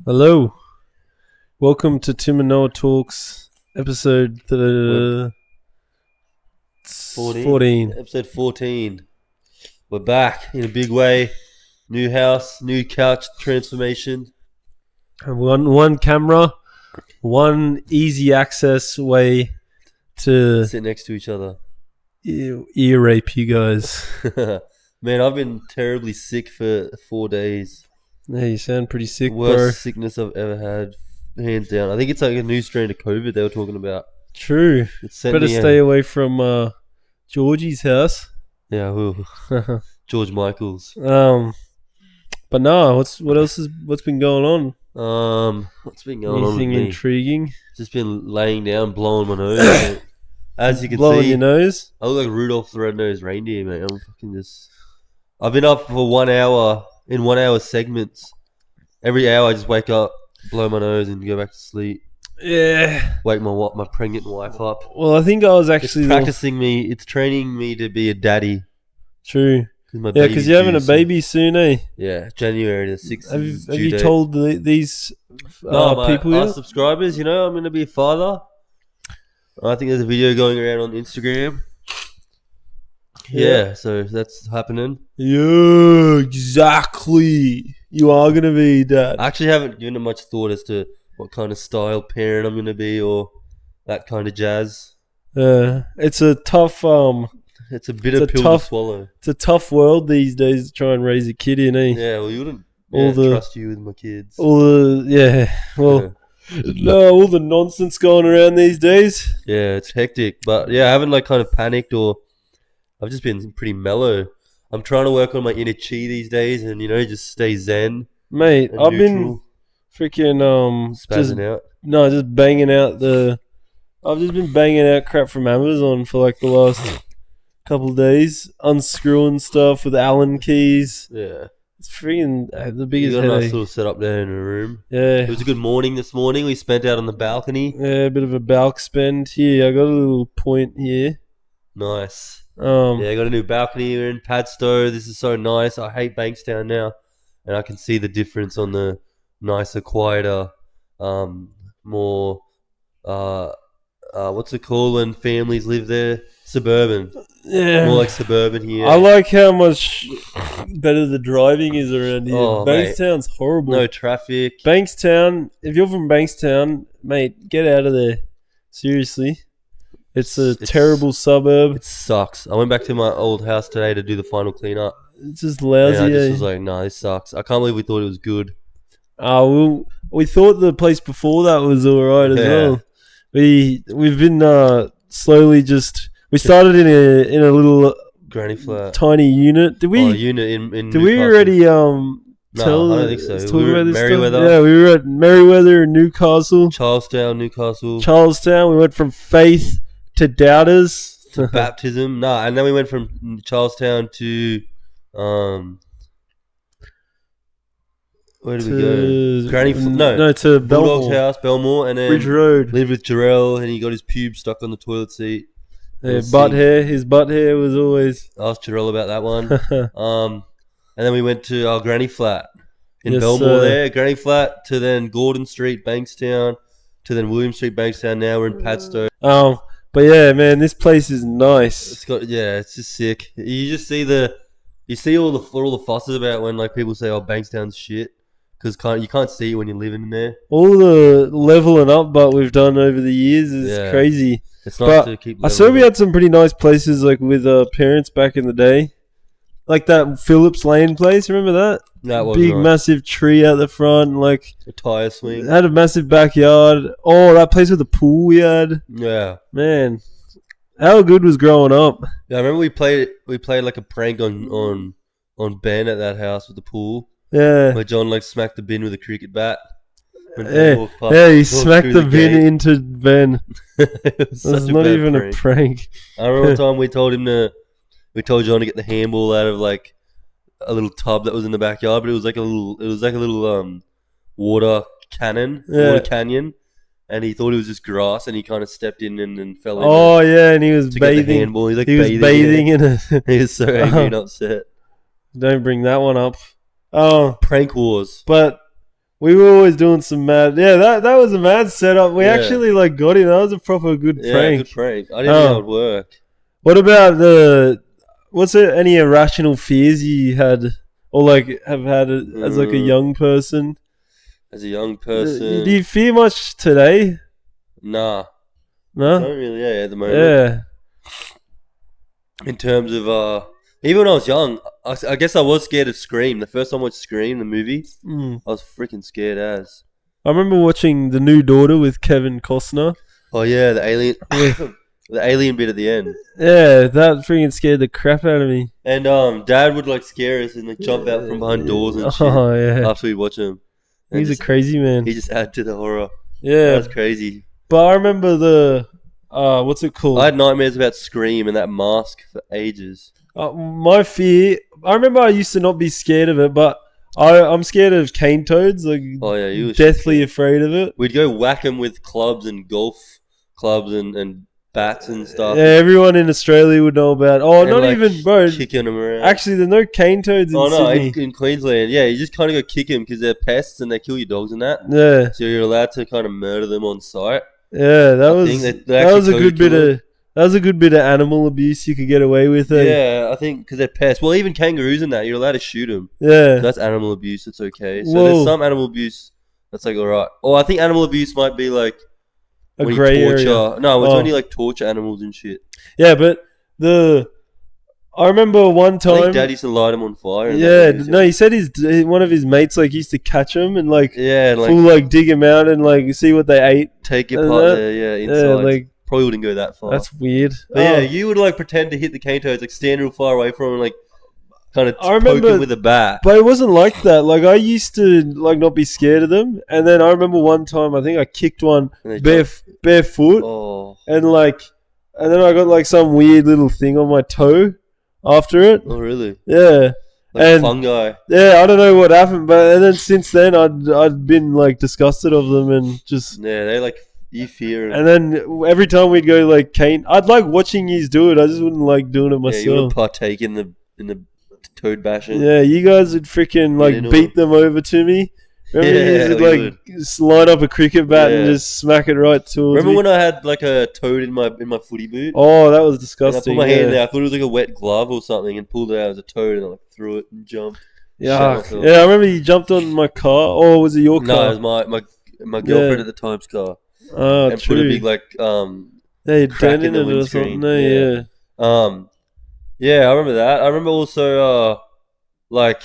Hello, welcome to Tim and Noah Talks, episode 14. Episode 14. We're back in a big way. New house, new couch transformation. One camera, one easy access way to Sit next to each other. ear rape you guys. Man, I've been terribly sick for 4 days. Yeah, you sound pretty sick, Worst sickness I've ever had, hands down. I think it's like a new strain of COVID they were talking about. True. Better stay away from Georgie's house. Yeah, George Michael's. But no, what's been going on? What's been going on with Anything me? intriguing? Just been laying down, blowing my nose. As you can Blowing see, your nose? I look like Rudolph the Red-Nosed Reindeer, mate. I'm fucking just... I've been up for 1 hour, in 1 hour segments. Every hour I just wake up, blow my nose and go back to sleep. Yeah. Wake my pregnant wife up. Well, I think I was actually It's training me to be a daddy. True. Yeah, because you're having a baby soon, eh? Yeah, January the 6th. Have you told these people our yet? subscribers, I'm going to be a father. I think there's a video going around on Instagram. Yeah, so that's happening. Yeah, exactly. You are going to be dad. I actually haven't given it much thought as to what kind of style parent I'm going to be or that kind of jazz. It's a tough... It's a bitter pill to swallow. It's a tough world these days to try and raise a kid in, eh? Yeah, well, you wouldn't trust you with my kids. All the nonsense going around these days. Yeah, it's hectic. But yeah, I haven't kind of panicked or... I've just been pretty mellow. I'm trying to work on my inner chi these days and, just stay zen. Mate, I've been freaking... Spazzing out. No, just banging out I've just been banging out crap from Amazon for the last... couple of days, unscrewing stuff with Allen keys. Yeah, it's freaking the biggest headache. You got a nice headache. little setup there in a room. Yeah, it was a good morning this morning. We spent out on the balcony. Yeah, a bit of a balk spend here. I got a little point here. Nice. Yeah, I got a new balcony. We're in Padstow. This is so nice. I hate Bankstown now, and I can see the difference on the nicer, quieter, more what's it called when families live there? Suburban. Yeah. More like suburban here. I like how much better the driving is around here. Bankstown's horrible. No traffic. Bankstown, if you're from Bankstown, mate, get out of there. Seriously. It's a terrible suburb. It sucks. I went back to my old house today to do the final cleanup. It's just lousy. And I just was like, nah, this sucks. I can't believe we thought it was good. We thought the place before that was alright as well. We've been slowly just... We started in a little granny flat, tiny unit. Did we? Unit in Did Newcastle. We already No, I don't think so. We were at Merriweather. Yeah, we were at Merriweather and Newcastle. Charlestown. We went from faith to doubters to baptism. And then we went from Charlestown to where did we go? To Bulldog's house, Belmore, and then Ridge Road. Lived with Jarrell, and he got his pubes stuck on the toilet seat. Yeah, his butt hair was always... Asked Jarrell about that one. And then we went to our granny flat in Belmore there. Granny flat to then Gordon Street, Bankstown, to then William Street, Bankstown. Now we're in Padstow. But yeah, man, this place is nice. It's just sick. You just see all the fusses about when people say, "Oh, Bankstown's shit," because you can't see it when you're living in there. All the leveling up, but we've done over the years is crazy. It's nice to keep. I saw we had some pretty nice places with parents back in the day, like that Phillips Lane place. Remember that? That was big, nice. Massive tree out the front, a tire swing. It had a massive backyard. Oh, that place with the pool we had. Yeah, man, how good was growing up? Yeah, I remember we played like a prank on Ben at that house with the pool. Yeah, where John smacked the bin with a cricket bat. He smacked the bin into Ben. It was not even a prank. I remember one time we told John to get the handball out of a little tub that was in the backyard, but it was like a little water canyon, and he thought it was just grass, and he kind of stepped in and fell in. Oh yeah, and he was bathing. Handball. He was bathing in it. He was so angry and upset. Don't bring that one up. Oh, prank wars. But We were always doing some mad. Yeah, that was a mad setup. We Yeah. actually like got him. That was a proper good Yeah, prank. good prank. I didn't know it would work. What about what's there any irrational fears you had or like have had as like a young person? As a young person, Do you fear much today? nah, No. don't really. Yeah, at the moment. Yeah. In terms of even when I was young, I guess I was scared of Scream. The first time I watched Scream, the movie, I was freaking scared as. I remember watching The New Daughter with Kevin Costner. Oh yeah, the alien, the alien bit at the end. Yeah, that freaking scared the crap out of me. And Dad would like scare us and like jump out from behind doors and shit Oh yeah, after we watch him. And he's a crazy man. He just added to the horror. Yeah, That's crazy. but I remember the what's it called? I had nightmares about Scream and that mask for ages. My fear. I remember I used to not be scared of it, but I'm scared of cane toads. Like, Oh yeah, you were deathly afraid of it. We'd go whack them with clubs and golf clubs and bats and stuff. Yeah, everyone in Australia would know about. Oh, And, not like, even, bro. Kicking them around. Actually, there's no cane toads in Oh no, Sydney. in Queensland, yeah, you just kind of go kick them because they're pests and they kill your dogs and that. Yeah, So you're allowed to kind of murder them on site. yeah, that I was think they that actually was a told good you bit to of that was a good bit of animal abuse you could get away with. Yeah, I think because they're pests. Well, even kangaroos and that, you're allowed to shoot them. Yeah. That's animal abuse. It's okay. So Whoa. there's some animal abuse that's like alright. Or I think animal abuse might be like A when you grey torture. area. No, it's Oh. when you like torture animals and shit. Yeah, but I remember one I time. think Dad used to light them on fire. and Yeah, that, no, he said one of his mates like used to catch him and like yeah, and, like full like dig him out and like see what they ate. take your and part that- there. Yeah, Yeah, inside. like Probably wouldn't go that far. that's weird. But yeah, Oh, you would like pretend to hit the cane toads, like stand real far away from them, and like kind of I poke remember- them with a bat. but it wasn't like that. Like I used to like not be scared of them, and then I remember one time I think I kicked one And they jump- barefoot, Oh, and then I got like some weird little thing on my toe after it. oh really? Yeah. Like And- fungi. Yeah, I don't know what happened, but and then since then I'd been like disgusted of them and just Yeah, they like you fear. and then every time we'd go like cane, I'd like watching yous do it. I just wouldn't like doing it Yeah, you would myself. partake in the toad bashing. Yeah, you guys would freaking like into beat them over to me. Remember Yeah, you would we like line up a cricket bat and Yeah. just smack it right towards Remember me. when I had like a toad in my footy boot? Oh, that was And I disgusting. put my hand yeah. there. I thought it was like a wet glove or something, and pulled it out as a toad, and I like threw it and jumped. Yeah, myself. yeah. I remember you jumped on my car. Or was it your No, car? it was my girlfriend Yeah. at the time's car, Oh, and true. put a big like yeah, you crack dent in the it or windscreen. something. No, Yeah. yeah. yeah, I remember that. I remember also like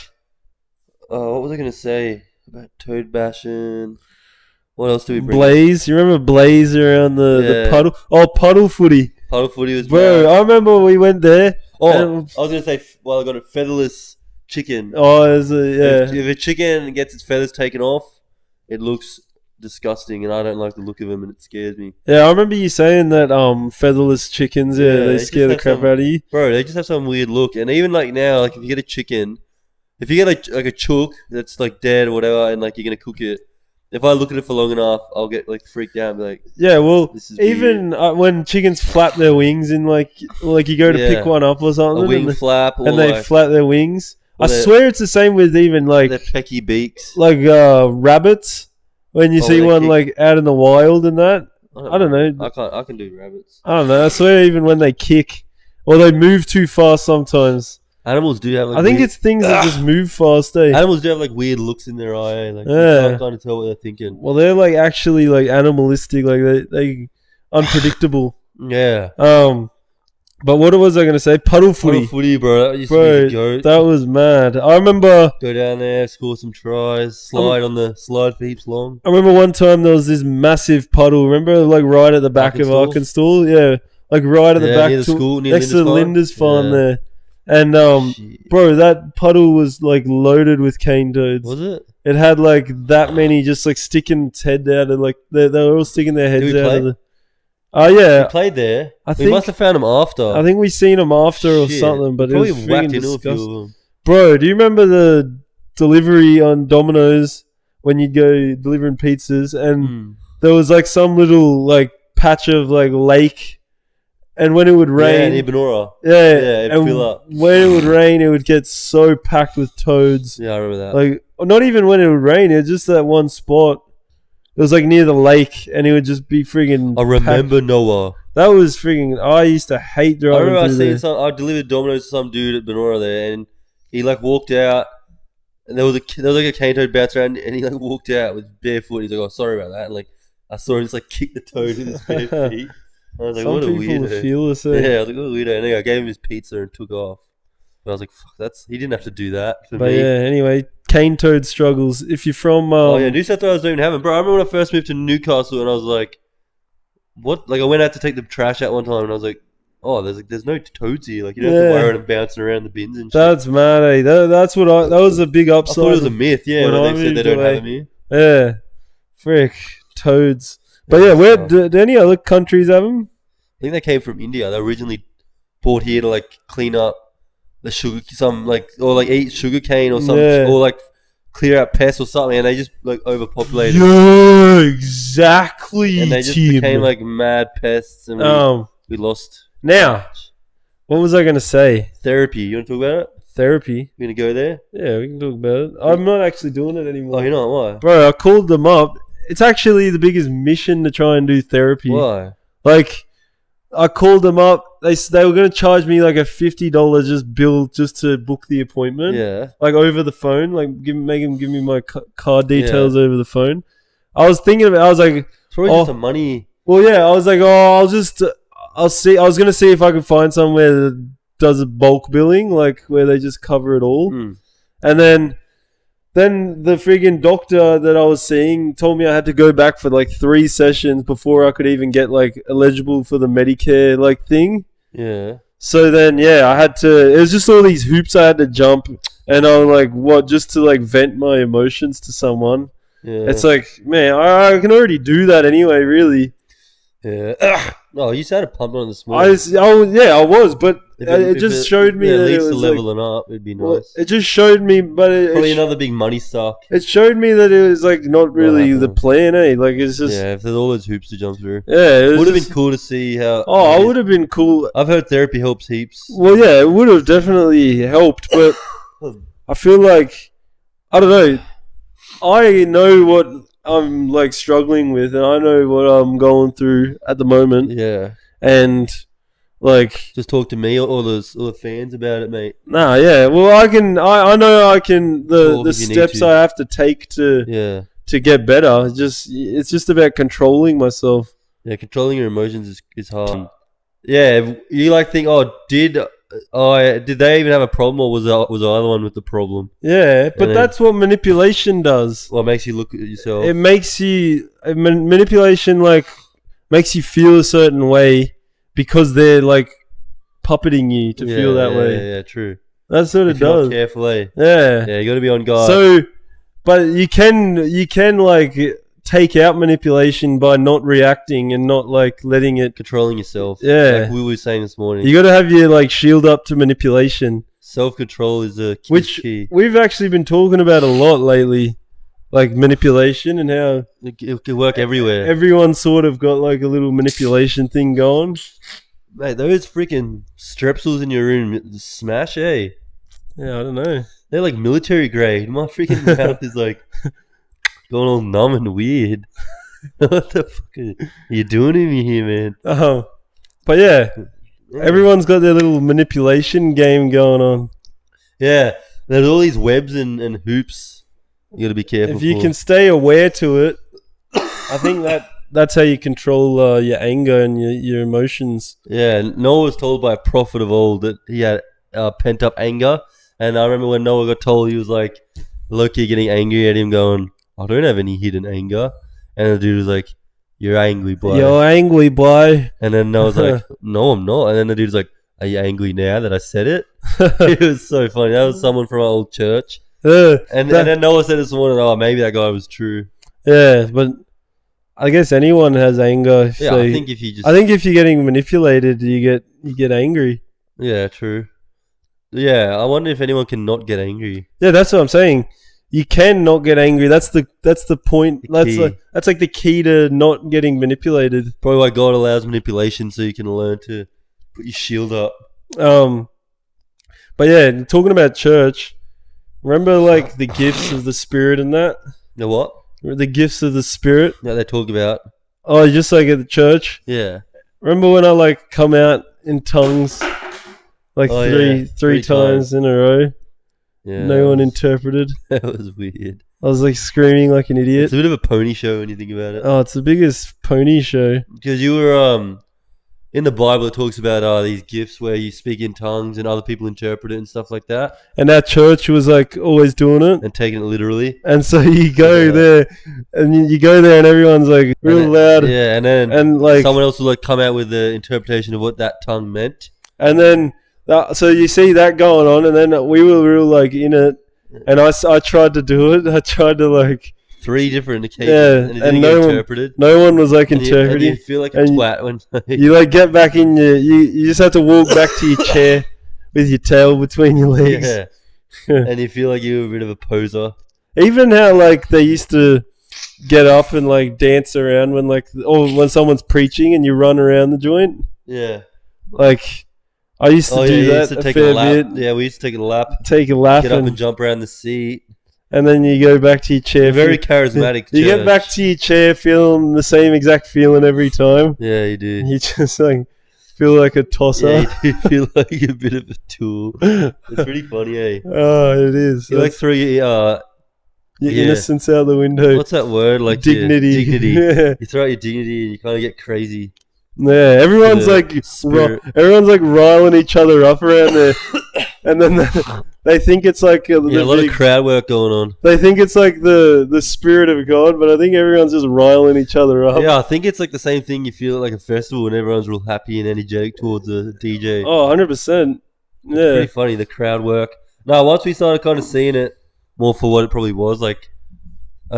what was I gonna say about toad bashing? What else do we bring? Blaze, you remember Blaze around the Yeah. puddle? Oh, puddle footy, Puddle footy was bro. bad. I remember we went there. Oh, and- I was gonna say I got a featherless chicken. Oh, there's a, If a chicken gets its feathers taken off, it looks disgusting, and I don't like the look of them, and it scares me. yeah. I remember you saying that featherless chickens, Yeah, they they scare the just crap have out of you. Bro, they just have some weird look, and even like now, like if you get a chicken, if you get like a chook that's like dead or whatever, and like you're gonna cook it, if I look at it for long enough, I'll get like freaked out and be like, Yeah, well, this is even when chickens flap their wings and like you go to Yeah. pick one up or a something, wing flap or and they like flap their wings. I their- swear it's the same with even their like pecky beaks. rabbits. When you Oh, see they one kick- like out in the wild and that, I don't know. I can do rabbits. I don't know. I swear even when they kick or they move too fast sometimes. Animals do have like I think weird, it's things that just move fast, eh? animals do have like weird looks in their eye. Like you Yeah. can't kind of tell what they're thinking. Well, they're like actually like animalistic, like they unpredictable. Yeah. But what was I gonna say? Puddle footy, Puddle footy, bro. That used to bro. be the goat. That was mad. I remember Go down there, score some tries, slide on the slide for heaps long. one time there was this massive puddle. Remember, like right at the back of Arkansas? Arkansas, yeah, like right at the Yeah, back near the to- school, near next to Linda's Linda's farm Yeah. there. And Shit. bro, that puddle was like loaded with cane toads. Was it? It had like that many just like sticking its head out of like they were all sticking their heads we out play? of the. Oh yeah, We played there. I We think- must have found them after. I think we seen them after or Shit. something, but Probably it was whacked freaking into a few disgusting. of them. Bro, do you remember the delivery on Domino's when you'd go delivering pizzas and there was like some little like patch of like lake and when it would Yeah, rain, near Benora. yeah, it'd and fill up. when it would rain, it would get so packed with toads. Yeah, I remember that. Like, not even when it would rain, it was just that one spot. It was like near the lake, and it would just be friggin' I remember Noah. That was friggin'. I used to hate driving. I remember I through seen there. some. I delivered Domino's to some dude at Benora there, and he like walked out, and there was like a cane toad bounce around, and he like walked out with barefoot. He's like, "Oh, sorry about that." And like I saw him just like kick the toad with his bare feet. I was like, Some "What a people weirdo!" feel the same. Yeah, I was like, "What a weirdo!" And then I gave him his pizza and took off. But I was like, "Fuck, he didn't have to do that for But me." yeah, anyway, cane toad struggles. If you're from, Oh yeah, New South Wales don't even have them, bro. I remember when I first moved to Newcastle, and I was like, "What?" Like I went out to take the trash out one time, and I was like, "Oh, there's no toads here. Like you don't have to worry about them bouncing around the bins and shit." That's mad, eh? That's what that was a big I upside. thought it was a myth. Yeah, when when I they said they moved don't away. have them here. Yeah, frick toads. But yeah, where do any other countries have them? I think they came from India. They originally brought here to like clean up the sugar, or eat sugar cane or something, Yeah. or like clear out pests or something, and they just like overpopulated. Yeah, exactly. And they just Tim. became like mad pests, and we lost. Now, what was I gonna say? Therapy. You want to talk about it? Therapy. You gonna go there? Yeah, we can talk about it. I'm not actually doing it anymore. Oh, you know why? Bro, I called them up. It's actually the biggest mission to try and do therapy. Why? Like, I called them up. They were going to charge me like a $50 bill just to book the appointment. Yeah. Like over the phone. Like, make them give me my card details over the phone. I was thinking of it. I was like, It's probably just some money. well, yeah. I was like, I'll see. I was going to see if I could find somewhere that does a bulk billing, like where they just cover it all. And then the friggin' doctor that I was seeing told me I had to go back for like 3 sessions before I could even get like eligible for the Medicare like thing. Yeah. So then, yeah, I had to. It was just all these hoops I had to jump, and I'm like, what? Just to like vent my emotions to someone. Yeah. It's like, man, I can already do that anyway. Really. Yeah. No, you sounded pumped on this morning. I was, but If it just showed me at that it least was the like, leveling up, it'd be nice. well, it just showed me, but Probably another big money stock. it showed me that it was like not really the plan, eh? Like it's just Yeah, if there's all those hoops to jump through. yeah. It Would have just, been cool to see how. Oh, I would have been cool. I've heard therapy helps heaps. Well, yeah, it would have definitely helped, but I feel like I don't know. I know what I'm like struggling with, and I know what I'm going through at the moment, Yeah. and like Just talk to me or the fans about it, mate. nah, yeah. Well, I know I can Talk the if you need steps to. I have to take to Yeah. get better. It's just about controlling myself. Yeah, controlling your emotions is hard. Yeah, you like think, did they even have a problem, or was I the one with the problem? Yeah, but then- that's what manipulation does. Well, it makes you look at yourself. It makes you manipulation like makes you feel a certain way because they're like puppeting you to feel that way. Yeah, true. That's what If it you're does. not careful, eh? Yeah. Yeah, you got to be on guard. So, but you can like take out manipulation by not reacting and not like letting it. Controlling yourself. Yeah. Like we were saying this morning. You got to have your like shield up to manipulation, Self-control is a key. we've actually been talking about a lot lately, like manipulation and how It can work everywhere. everyone's sort of got like a little manipulation thing going. Mate, those freaking strepsils in your room smash, eh? Yeah, I don't know. They're like military grade. My freaking mouth is like going all numb and weird. What the fuck are you doing to me here, man? But yeah, everyone's got their little manipulation game going on. Yeah, there's all these webs and hoops. You got to be careful. If you can stay aware to it, I think that's how you control your anger and your emotions. Yeah, Noah was told by a prophet of old that he had pent up anger. And I remember when Noah got told, he was like, low-key getting angry at him, going, I don't have any hidden anger. And the dude was like, you're angry, boy. You're angry, boy. And then Noah's like, no, I'm not. And then the dude's like, are you angry now that I said it? It was so funny. That was someone from our old church. And then Noah said this morning, maybe that guy was true. Yeah, but I guess anyone has anger. Yeah, I think if you're getting manipulated, you get angry. Yeah, true. Yeah, I wonder if anyone can not get angry. Yeah, that's what I'm saying. You can not get angry. That's the point. That's like the key to not getting manipulated. Probably why God allows manipulation, so you can learn to Put your shield up. But yeah, talking about church, remember like the gifts of the Spirit and that? The what? The gifts of the Spirit? That they talk about. Oh, just like at the church? Yeah. Remember when I like come out in tongues like three times in a row? Yeah. No one interpreted. That was weird. I was like screaming like an idiot. It's a bit of a pony show when you think about it. Oh, it's the biggest pony show. Because you were in the Bible, it talks about these gifts where you speak in tongues and other people interpret it and stuff like that. And our church was like always doing it and taking it literally. And so you go there, and you go there, and everyone's like real loud. Yeah, and like someone else will like come out with the interpretation of what that tongue meant. And then so you see that going on, and then we were real like in it. And I tried to do it. I tried to like 3 different occasions, and it didn't get interpreted. No one was like interpreting. And you feel like a twat when you like get back in your. You just have to walk back to your chair with your tail between your legs. Yeah, and you feel like you're a bit of a poser. Even how like they used to get up and like dance around when someone's preaching and you run around the joint. Yeah, like. I used to do that to a take fair a lap. bit. Yeah, we used to take a lap. Get up and jump around the seat. And then you go back to your chair. Very charismatic. You get back to your chair feeling the same exact feeling every time. Yeah, you do. You just like feel like a tosser. Yeah, you do feel like a bit of a tool. It's pretty funny, eh? Oh, it is. You like throw your innocence out the window. What's that word? Like dignity. Dignity. Yeah. You throw out your dignity and you kind of get crazy. Yeah, everyone's like riling each other up around there, and then they think it's like a lot of crowd work going on. They think it's like the Spirit of God, but I think everyone's just riling each other up. Yeah, I think it's like the same thing you feel at like a festival when everyone's real happy and energetic towards the DJ. Oh, 100%. Yeah, it's pretty funny, the crowd work. No, once we started kind of seeing it more for what it probably was, like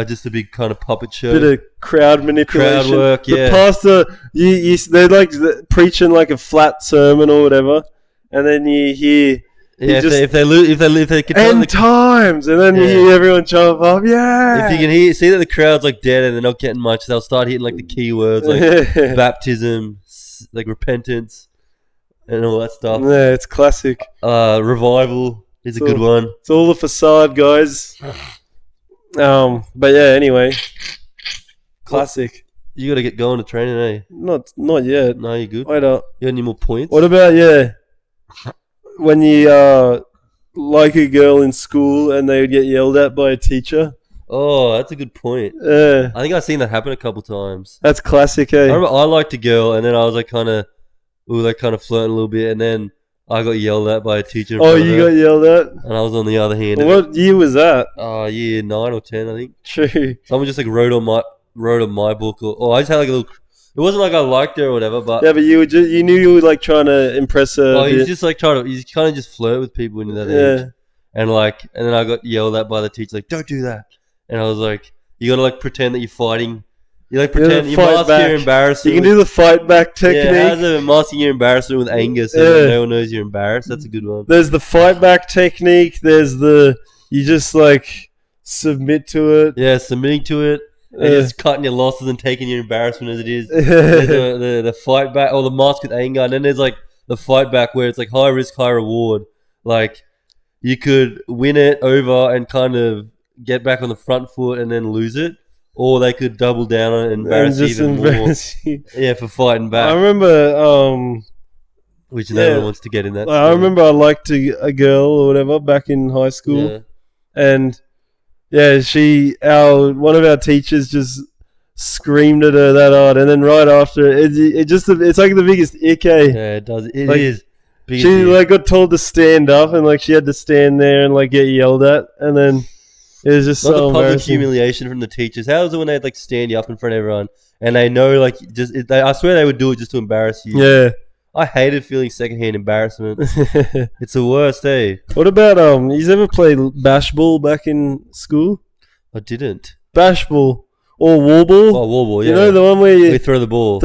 just a big kind of puppet show. Bit of crowd manipulation. Crowd work, yeah. The pastor, they're like preaching like a flat sermon or whatever, and then you hear, if they can end times, and then you hear everyone jump up. Yeah. If you can see that the crowd's like dead and they're not getting much, they'll start hitting like the key words like baptism, like repentance, and all that stuff. Yeah, it's classic. Revival is a good one. It's all the facade, guys. But yeah, anyway, classic. You got to get going to training, eh? Not yet. No, you good? Wait up. You got any more points? What about when you like a girl in school and they would get yelled at by a teacher? Oh, that's a good point. Yeah, I think I've seen that happen a couple times. That's classic, eh? I remember I liked a girl, and then I was like we were like kind of flirting a little bit, and then I got yelled at by a teacher. Oh, you got yelled at? And I was on the other hand. What year was that? Year 9 or 10, I think. True. Someone just like wrote on my book, or I just had like a little. It wasn't like I liked her or whatever, but yeah, but you knew you were like trying to impress her. Oh, you just like you kind of just flirt with people in that age, and then I got yelled at by the teacher, like, don't do that, and I was like, you gotta like pretend that you're fighting. You like pretend you mask your embarrassment. You can do the fight back technique. Yeah, how's it masking your embarrassment with anger so no one knows you're embarrassed? That's a good one. There's the fight back technique. There's you just like submit to it. Yeah, submitting to it. And just cutting your losses and taking your embarrassment as it is. There's the fight back, or the mask with anger, and then there's like the fight back where it's like high risk, high reward. Like you could win it over and kind of get back on the front foot and then lose it. Or they could double down on it and embarrass you even more. Yeah, for fighting back. I remember... which no one wants to get in that. I remember I liked a girl or whatever back in high school. Yeah. And one of our teachers just screamed at her that hard. And then right after, it's like the biggest ick, eh? Yeah, it does. It is. She like got told to stand up and like she had to stand there and like get yelled at. And then... It was just the public humiliation from the teachers. How was it when they'd like stand you up in front of everyone and they know like I swear they would do it just to embarrass you. Yeah, I hated feeling secondhand embarrassment. It's the worst, eh? What about you ever played bash ball back in school? I didn't. Bash ball or wall ball? Oh, wall ball. Yeah, you know the one where you throw the ball,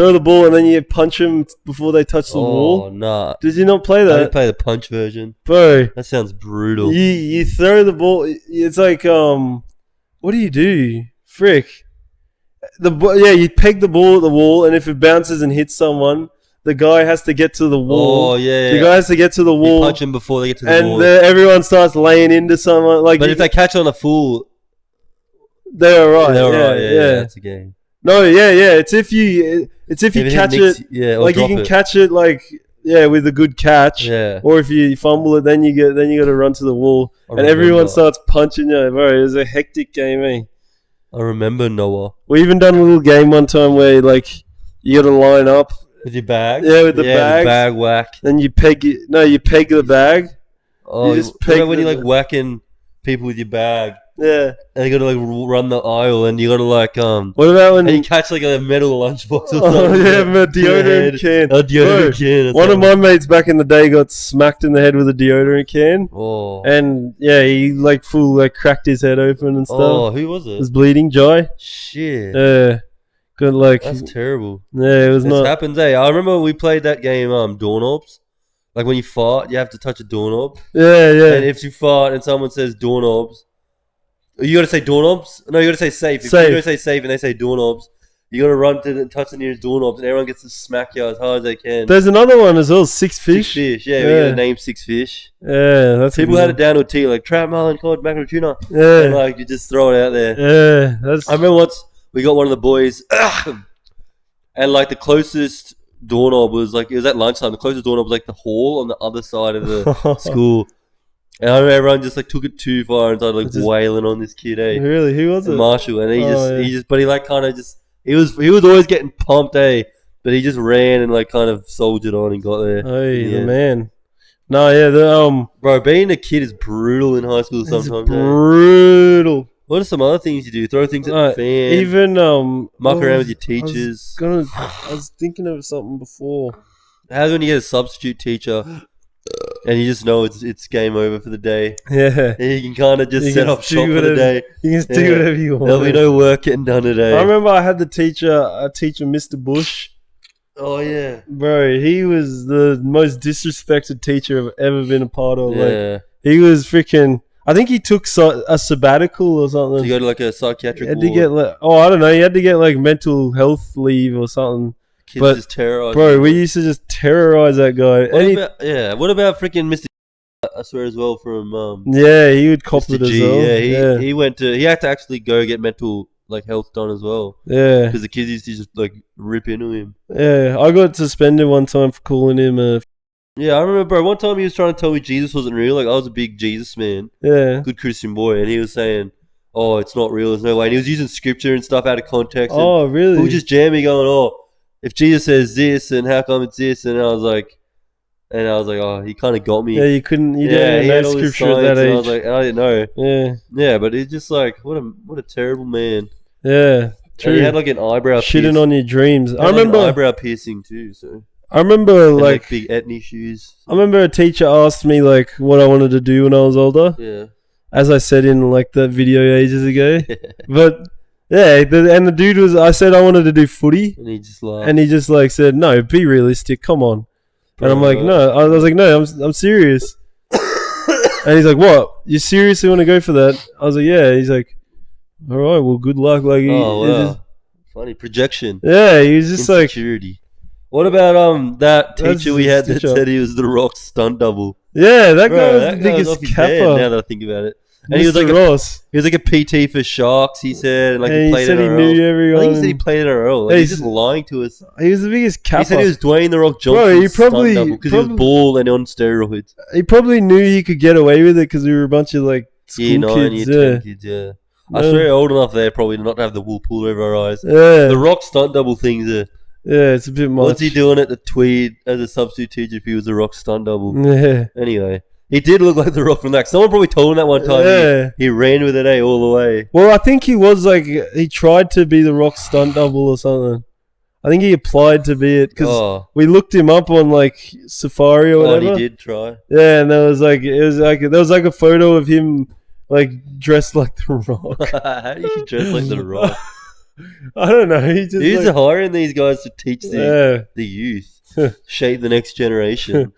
and then you punch them before they touch the wall. Oh nah. Did you not play that? I didn't play the punch version, bro. That sounds brutal. You throw the ball. It's like what do you do? Frick. You peg the ball at the wall, and if it bounces and hits someone, the guy has to get to the wall. Oh yeah. The guy has to get to the You wall, punch him before they get to the wall. and everyone starts laying into someone. Like, But if they catch on a fool, they're right. Yeah, that's a game. No, yeah. It's if you catch it. Yeah, or like you can catch it like with a good catch. Yeah. Or if you fumble it, then you got to run to the wall, and everyone starts punching you. Bro, it was a hectic game, eh? I remember Noah. We even done a little game one time where like you got to line up with your bag. Yeah, with the bag. Bag whack. Then you peg it. No, you peg the bag. Oh, you just peg when you're like whacking people with your bag. Yeah. And you gotta like run the aisle, and you gotta like What about when you catch like a metal lunchbox or something? Oh yeah, a deodorant can. A deodorant can. One of my mates back in the day got smacked in the head with a deodorant can. Oh. And yeah, he like cracked his head open and stuff. Oh, who was it? It was bleeding, Jai. Shit. Yeah. Good, like that's terrible. Yeah, it was this not. Happens, eh? I remember we played that game, doorknobs. Like when you fart, you have to touch a doorknob. Yeah. And if you fart and someone says doorknobs, you gotta say doorknobs. No, you gotta say safe. If safe. you gotta say safe and they say doorknobs, you gotta run to touch the nearest doorknobs, and everyone gets to smack you as hard as they can. There's another one as well. 6 fish. 6 fish. Yeah, we gotta name 6 fish. Yeah, that's people had it down to a T, like trout, marlin, cod, mackerel, tuna. Yeah. And like you just throw it out there. Yeah, that's. I remember once we got one of the boys, and like the closest doorknob was like, it was at lunchtime. The closest doorknob was like the hall on the other side of the school. And I remember everyone just like took it too far and started like wailing on this kid, eh? Really? Who was it? Marshall. And but he like kind of just, he was always getting pumped, eh? But he just ran and like kind of soldiered on and got there. Hey, the man. No, yeah, bro, being a kid is brutal in high school sometimes. It's brutal. Eh? What are some other things you do? Throw things at the fan. Even muck around with your teachers. I was thinking of something before. How's when you get a substitute teacher and you just know it's game over for the day? Yeah. And you can kind of just set up shop for the day. You can just do whatever you want. There'll be no work getting done today. I remember I had the teacher, Mr. Bush. Oh, yeah. Bro, he was the most disrespected teacher I've ever been a part of. Yeah. Like, he was freaking... I think he took a sabbatical or something. To go to like a psychiatric ward. He had to get I don't know. He had to get like mental health leave or something. Kids just terrorize. Bro, we used to just terrorize that guy. What about freaking Mr. I swear as well from yeah, he would cop Mr. it as G, well. Yeah, he had to actually go get mental like health done as well. Yeah, because the kids used to just like rip into him. Yeah, I got suspended one time for calling him a. Yeah, I remember, bro. One time he was trying to tell me Jesus wasn't real. Like I was a big Jesus man. Yeah, good Christian boy, and he was saying, "Oh, it's not real. There's no way." And he was using scripture and stuff out of context. Oh, really? We were just jamming, going, "Oh, if Jesus says this, and how come it's this?" And I was like, "Oh, he kind of got me." Yeah, you didn't know scripture at that age. And I was like, I didn't know. Yeah, yeah, but it's just like, what a terrible man. Yeah, true. And he had like an eyebrow shitting on your dreams. I remember like an eyebrow piercing too. So I remember like big ethnic shoes. I remember a teacher asked me like what I wanted to do when I was older. Yeah, as I said in like that video ages ago. But yeah, the dude was. I said I wanted to do footy, and he just laughed. And he just like said, "No, be realistic. Come on." And I'm like, "No." I was like, "No, I'm serious." And he's like, "What? You seriously want to go for that?" I was like, "Yeah." He's like, "All right, well, good luck." Like, wow. Funny projection. Yeah, he was just insecurity. What about that teacher we had that said he was the Rock stunt double? Yeah, that guy was the biggest capper. Now that I think about it, and he was like Ross. He was like a PT for Sharks. He said, and like he played in NRL. Knew everyone. I think he said he played in NRL. Like, he's just lying to us. He was the biggest capper. He said he was Dwayne the Rock Johnson's stunt double because he was bald and on steroids. He probably knew he could get away with it because we were a bunch of like school year 9, kids. Year 10 kids. Yeah. I swear, old enough there probably not to have the wool pulled over our eyes. Yeah. The Rock stunt double things are. Yeah, it's a bit much. What's he doing at the Tweed as a substitute teacher if he was the Rock stunt double? Yeah. Anyway, he did look like the Rock from that. Someone probably told him that one time. Yeah. He ran with it, all the way. Well, I think he was like, he tried to be the Rock stunt double or something. I think he applied to be it because we looked him up on like Safari or whatever. And he did try. Yeah, and there was like a photo of him like dressed like the Rock. How do you dress like the Rock? I don't know. He's hiring these guys to teach the youth, shape the next generation.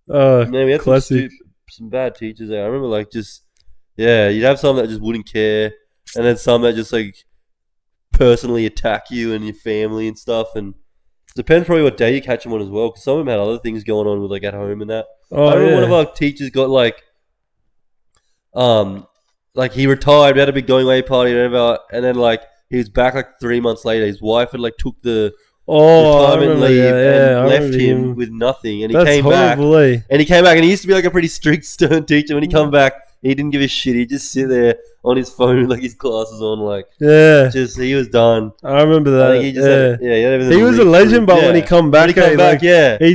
Man, we had some bad teachers there. I remember like you'd have some that just wouldn't care, and then some that just like personally attack you and your family and stuff. And Depends probably what day you catch him on as well. Because some of them had other things going on with like at home and that. Oh, I remember one of our teachers got like he retired. We had a big going away party and whatever, and then like he was back like 3 months later. His wife had like took the retirement leave and left him with nothing, and he came horrible, back. And he came back, and he used to be like a pretty strict, stern teacher. When he come back, he didn't give a shit. He'd just sit there on his phone with like his glasses on, like he was done. I remember that. I think he was a legend, but when he come back, he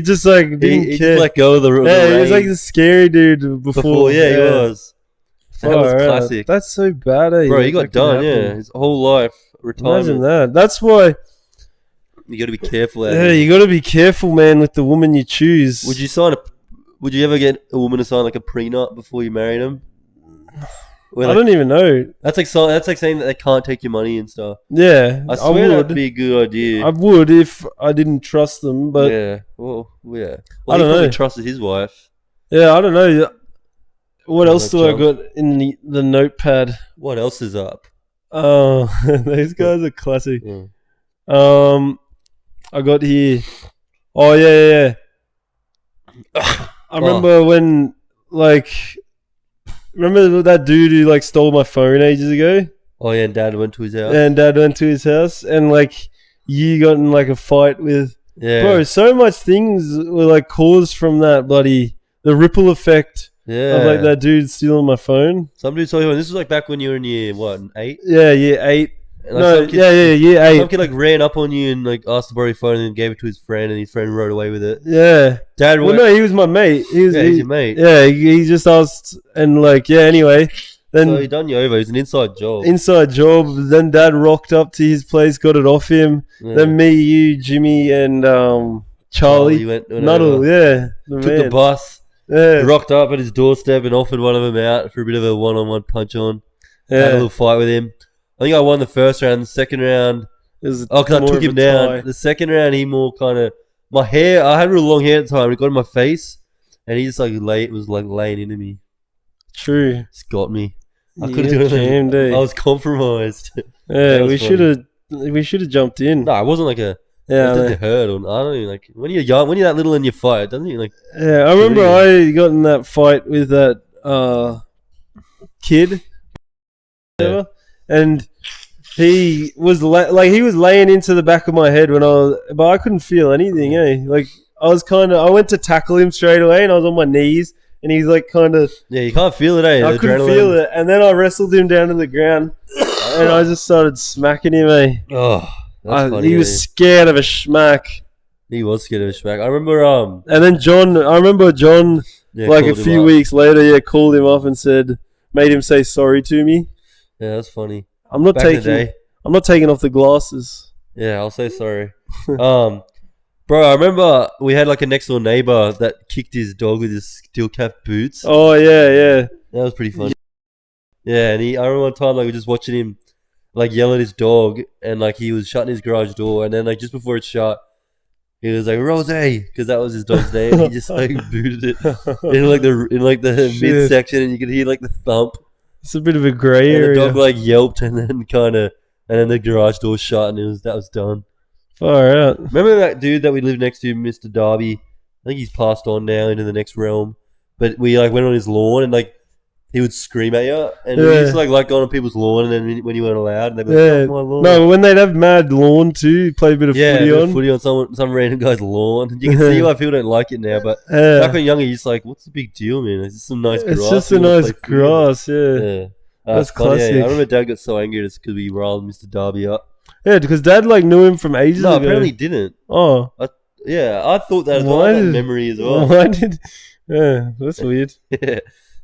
just like didn't care. He just let go of the he was like the scary dude before. He was. That was classic. That's so bad, bro. He got done. His whole life retirement. Imagine that. That's why you got to be careful. You got to be careful, man, with the woman you choose. Would you ever get a woman to sign like a prenup before you married them? I don't even know. That's like saying that they can't take your money and stuff. Yeah, I swear that'd be a good idea. I would if I didn't trust them, but I don't know. He trusted his wife. Yeah, I don't know. What else do I got in the notepad? What else is up? Oh, those guys are classic. Yeah. I got here. Oh yeah. I remember when remember that dude who like stole my phone ages ago? Oh yeah, and Dad went to his house. And like you got in like a fight with bro. So much things were like caused from that bloody the ripple effect. Yeah, of like that dude stealing my phone. Some dude told you this was like back when you were in year 8. Yeah, year 8. Like year 8. Some kid like ran up on you and like asked to borrow your phone and then gave it to his friend, and his friend rode away with it. Yeah, Dad. No, he was my mate. He's your mate. Yeah, he just asked and like anyway. Then so he done you over. It was an inside job. Then Dad rocked up to his place, got it off him. Yeah. Then me, you, Jimmy, and Charlie Nuddle. Took the bus. Yeah. He rocked up at his doorstep and offered one of them out for a bit of a one-on-one punch-on. Yeah. Had a little fight with him. I think I won the first round. The second round, because I took him down. The second round, he more kind of my hair. I had real long hair at the time. It got in my face, and he just like was laying into me. True, it's got me. I couldn't do anything. I was compromised. Yeah, we should have jumped in. No, I wasn't like a. Yeah, it doesn't hurt. I don't even like when you're young, when you're that little in your fight. It doesn't even like. Yeah, I remember I got in that fight with that kid, and he was he was laying into the back of my head but I couldn't feel anything. Like I went to tackle him straight away, and I was on my knees, and he's like kind of. Yeah, you can't feel it. I couldn't feel it, and then I wrestled him down to the ground, and I just started smacking him. Oh. He was scared of a schmack. He was scared of a schmack. I remember and then John like a few weeks later called him up and made him say sorry to me. Yeah, that's funny. I'm not taking off the glasses. Yeah, I'll say sorry. Bro, I remember we had like a next door neighbor that kicked his dog with his steel cap boots. Oh yeah. That was pretty funny. Yeah, and I remember one time like we were just watching him like yell at his dog, and like he was shutting his garage door, and then like just before it shut, he was like Rose, because that was his dog's name. He just like booted it in like the midsection, and you could hear like the thump. It's a bit of a grey area. The dog like yelped, and then the garage door shut, and that was done. Far out. Remember that dude that we lived next to, Mr. Darby? I think he's passed on now into the next realm. But we like went on his lawn, and like he would scream at you, and we used to like going on people's lawn, and then when you weren't allowed, and they'd be like, my lawn. No, when they'd have mad lawn too, play a bit of footy on some random guy's lawn. You can see why people don't like it now, but back when younger, you're just like, what's the big deal, man? It's just some nice grass. It's just a nice grass, yeah. That's classic. I remember Dad got so angry just because we riled Mr. Darby up. Yeah, because Dad like knew him from ages ago. No, apparently he didn't. Oh. I thought that as well. I had that memory as well. Why did... Yeah, that's weird.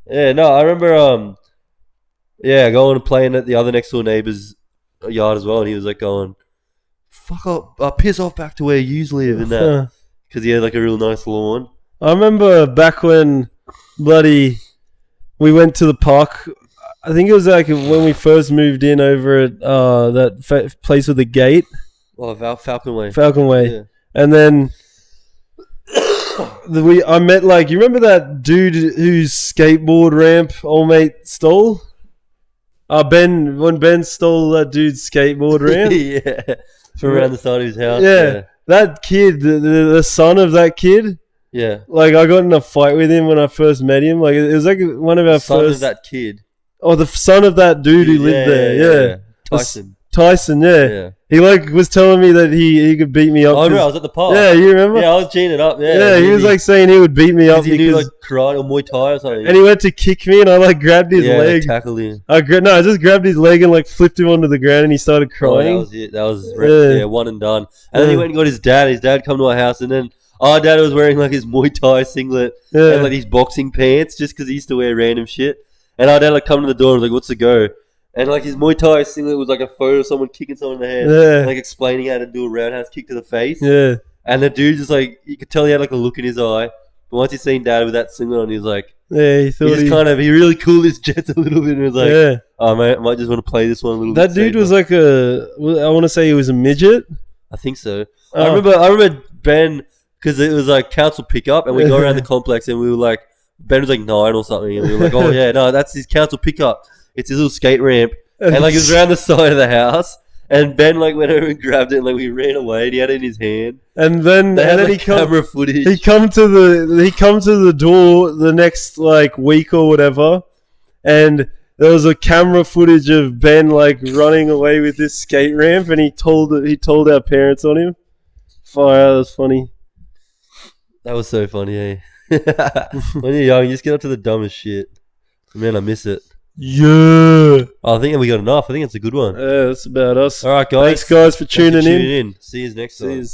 Yeah, no, I remember going and playing at the other next door neighbour's yard as well, and he was like going, fuck up, piss off back to where you usually live, and that, because he had like a real nice lawn. I remember back when we went to the park. I think it was like when we first moved in over at that place with the gate. Oh, Falcon Way. Yeah. And then I met you remember that dude whose skateboard ramp old mate stole? When Ben stole that dude's skateboard ramp. Yeah. From around the side of his house. Yeah. that kid, the son of that kid. Yeah. Like I got in a fight with him when I first met him. Like it was like one of our Son first. of that kid. Oh, the son of that dude who lived there. Yeah. Tyson. Yeah. He like was telling me that he could beat me up. I remember I was at the park. Yeah, you remember? Yeah, I was cheating it up. Yeah, he was like saying he would beat me up because he knew like karate or Muay Thai or something. And he went to kick me, and I like grabbed his leg. Tackled him. I just grabbed his leg and like flipped him onto the ground, and he started crying. Oh, that was it. That was one and done. And then he went and got his dad. His dad come to our house, and then our dad was wearing like his Muay Thai singlet and like these boxing pants, just because he used to wear random shit. And our dad like come to the door and was like, "What's the go?" And like his Muay Thai singlet was like a photo of someone kicking someone in the head, and, like explaining how to do a roundhouse kick to the face. Yeah. And the dude just like, you could tell he had like a look in his eye. But once he seen Dad with that singlet on, he was like, he thought he really cooled his jets a little bit, and was like, oh mate, I might just want to play this one a little bit. That dude was like I want to say he was a midget. I think so. I remember Ben, because it was like council pickup, and we go around the complex, and we were like, Ben was like 9 or something, and we were like, oh yeah, no, that's his council pickup. It's his little skate ramp. And like it was around the side of the house, and Ben like went over and grabbed it, and like we ran away, and he had it in his hand. And then he camera footage. He come to the door the next like week or whatever, and there was a camera footage of Ben like running away with this skate ramp, and he told our parents on him. Fire, that was funny. That was so funny, eh? When you're young, you just get up to the dumbest shit. Man, I miss it. Yeah. I think we got enough. I think it's a good one. Yeah, that's about us. All right, guys. Thanks, guys, for tuning in. See you next time.